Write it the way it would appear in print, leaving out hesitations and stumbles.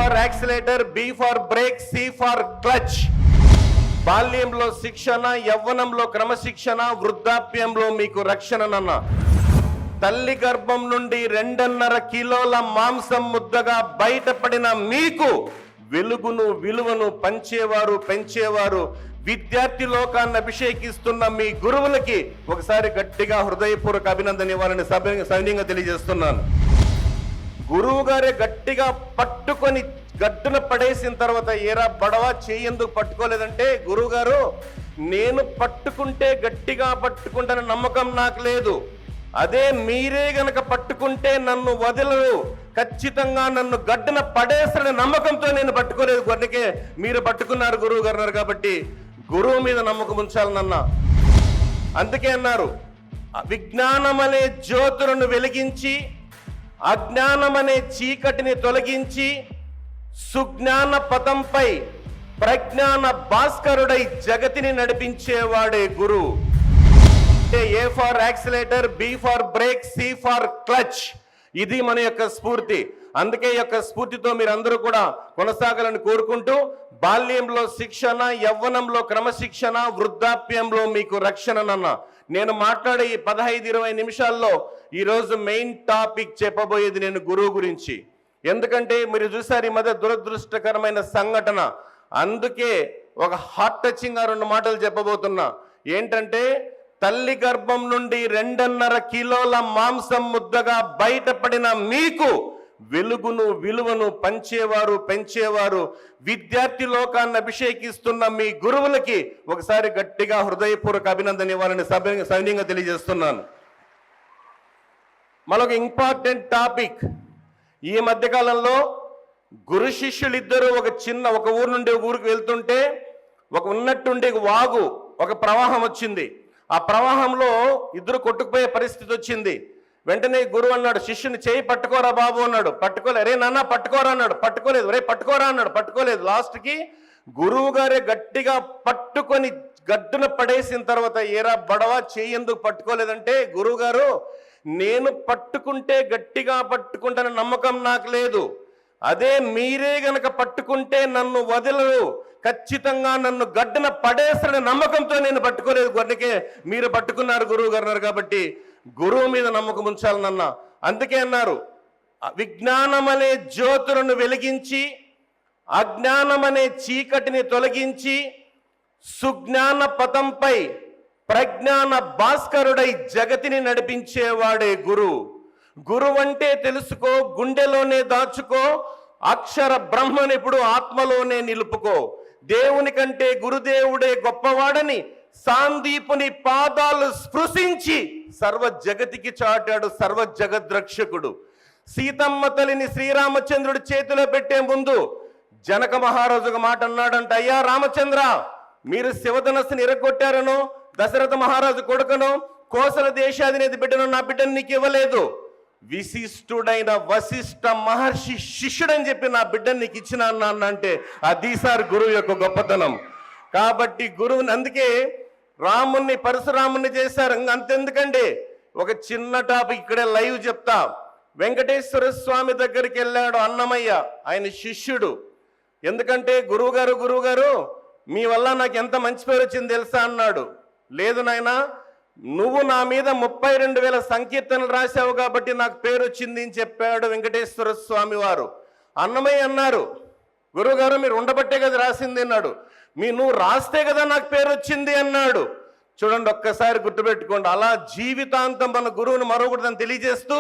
For accelerator, B for brake, C for clutch. బాల్యంలో శిక్షణ, యవ్వనంలో క్రమశిక్షణ, వృద్ధాప్యంలో మీకు రక్షణనన్న. తల్లి గర్భం నుండి 2.5 కిలోల మాంసం ముద్దగా బయటపడిన మీకు వెలుగును విలువను పంచేవారు, పెంచేవారు, విద్యార్థి లోకాన్ని అభిషేకిస్తున్న మీ గురువులకి ఒకసారి గట్టిగా హృదయపూర్వక అభినందన ఇవ్వాలని సవినయంగా తెలియజేస్తున్నాను. గురువు గారే గట్టిగా పట్టుకొని గట్టున పడేసిన తర్వాత ఏరా బడవా చేయందుకు పట్టుకోలేదంటే, గురువు గారు నేను పట్టుకుంటే గట్టిగా పట్టుకుంటాన నమ్మకం నాకు లేదు, అదే మీరే గనక పట్టుకుంటే నన్ను వదలరు, ఖచ్చితంగా నన్ను గడ్డన పడేసిన నమ్మకంతో నేను పట్టుకోలేదు, అందుకే మీరు పట్టుకున్నారు గురువు గారు కాబట్టి గురువు మీద నమ్మకం ఉంచాలనన్నా. అందుకే అన్నారు, విజ్ఞానమనే జ్యోతులను వెలిగించి అజ్ఞానమనే చీకటిని తొలగించి సుజ్ఞాన పథంపై ప్రజ్ఞాన భాస్కరుడై జగతిని నడిపించేవాడే గురువు. A for accelerator, B for brake, C for clutch. ఇది మన యొక్క స్ఫూర్తి. అందుకే యొక్క స్ఫూర్తితో మీరందరూ కూడా కొనసాగాలని కోరుకుంటూ, బాల్యంలో శిక్షణ, యవ్వనంలో క్రమశిక్షణ, వృద్ధాప్యంలో మీకు రక్షణనన్న. నేను మాట్లాడే ఈ 15-20 నిమిషాల్లో ఈరోజు మెయిన్ టాపిక్ చెప్పబోయేది నేను గురువు గురించి. ఎందుకంటే మీరు చూసారు ఈ మధ్య దురదృష్టకరమైన సంఘటన. అందుకే ఒక హార్ట్ టచింగ్ 2 మాటలు చెప్పబోతున్నా. ఏంటంటే, తల్లి గర్భం నుండి 2.5 కిలోల మాంసం ముద్దగా బయటపడిన మీకు వెలుగును విలువను పంచేవారు, పెంచేవారు, విద్యార్థి లోకాన్ని అభిషేకిస్తున్న మీ గురువులకి ఒకసారి గట్టిగా హృదయపూర్వక అభినందన ఇవ్వాలని సవినయంగా తెలియజేస్తున్నాను. మరొక ఇంపార్టెంట్ టాపిక్. ఈ మధ్యకాలంలో గురు శిష్యులిద్దరూ ఒక ఊరు నుండి ఒక ఊరికి వెళ్తుంటే ఉన్నట్టుండి వాగు, ఒక ప్రవాహం వచ్చింది. ఆ ప్రవాహంలో ఇద్దరు కొట్టుకుపోయే పరిస్థితి వచ్చింది. వెంటనే గురువు అన్నాడు, శిష్యుని చేయి పట్టుకోరా బాబు అన్నాడు. పట్టుకోలేదు. అరే నాన్న పట్టుకోరా అన్నాడు. పట్టుకోలేదు. రే పట్టుకోరా అన్నాడు. పట్టుకోలేదు. లాస్ట్కి గురువు గారే గట్టిగా పట్టుకొని గడ్డున పడేసిన తర్వాత ఏరా బడవా చేయందుకు పట్టుకోలేదంటే, గురువు గారు నేను పట్టుకుంటే గట్టిగా పట్టుకుంటాన నమ్మకం నాకు లేదు, అదే మీరే గనక పట్టుకుంటే నన్ను వదలరు, ఖచ్చితంగా నన్ను గడ్డన పడేసిన నమ్మకంతో నేను పట్టుకోలేదు, అందుకే మీరు పట్టుకున్నారు గురువు గారు కాబట్టి గురువు మీద నమ్మకం ఉంచాలనన్నా. అందుకే అన్నారు, విజ్ఞానమనే జ్యోతులను వెలిగించి అజ్ఞానమనే చీకటిని తొలగించి సుజ్ఞాన పథంపై ప్రజ్ఞాన భాస్కరుడై జగతిని నడిపించేవాడే గురువు. గురువు అంటే తెలుసుకో, గుండెలోనే దాచుకో, అక్షర బ్రహ్మనిప్పుడు ఆత్మలోనే నిలుపుకో. దేవుని కంటే గురుదేవుడే గొప్పవాడని సాందీపుని పాదాలు స్పృశించి సర్వ జగతికి చాటాడు సర్వ జగద్రక్షకుడు. సీతమ్మ తల్లిని శ్రీరామచంద్రుడి చేతిలో పెట్టే ముందు జనక మహారాజు ఒక మాట అన్నాడంట, అయ్యా రామచంద్ర, మీరు శివధనస్సుని ఇరగొట్టారనో, దశరథ మహారాజు కొడుకను, కోసల దేశాధినేతి బిడ్డను, నా బిడ్డను నీకు ఇవ్వలేదు, విశిష్టుడైన వశిష్ఠ మహర్షి శిష్యుడని చెప్పి నా బిడ్డను నీకు ఇచ్చిన అన్న అంటే అది సార్ గురువు యొక్క గొప్పతనం. కాబట్టి గురువుని అందుకే రాముణ్ణి పరశురాముణ్ణి చేశారు. అంతెందుకండి, ఒక చిన్న టాపిక్ ఇక్కడే లైవ్ చెప్తా. వెంకటేశ్వర స్వామి దగ్గరికి వెళ్ళాడు అన్నమయ్య, ఆయన శిష్యుడు. ఎందుకంటే గురువు గారు మీ వల్ల నాకు ఎంత మంచి పేరు వచ్చింది తెలుసా అన్నాడు. లేదు నాయనా, నువ్వు నా మీద 32,000 సంకీర్తనలు రాశావు కాబట్టి నాకు పేరు వచ్చింది అని చెప్పాడు వెంకటేశ్వర స్వామి వారు. అన్నమయ్య అన్నారు, గురువుగారు మీరు ఉండబట్టే కదా రాసింది అన్నాడు. నువ్వు రాస్తే కదా నాకు పేరు వచ్చింది అన్నాడు. చూడండి, ఒక్కసారి గుర్తుపెట్టుకోండి. అలా జీవితాంతం మన గురువుని మరొకటిని తెలియజేస్తూ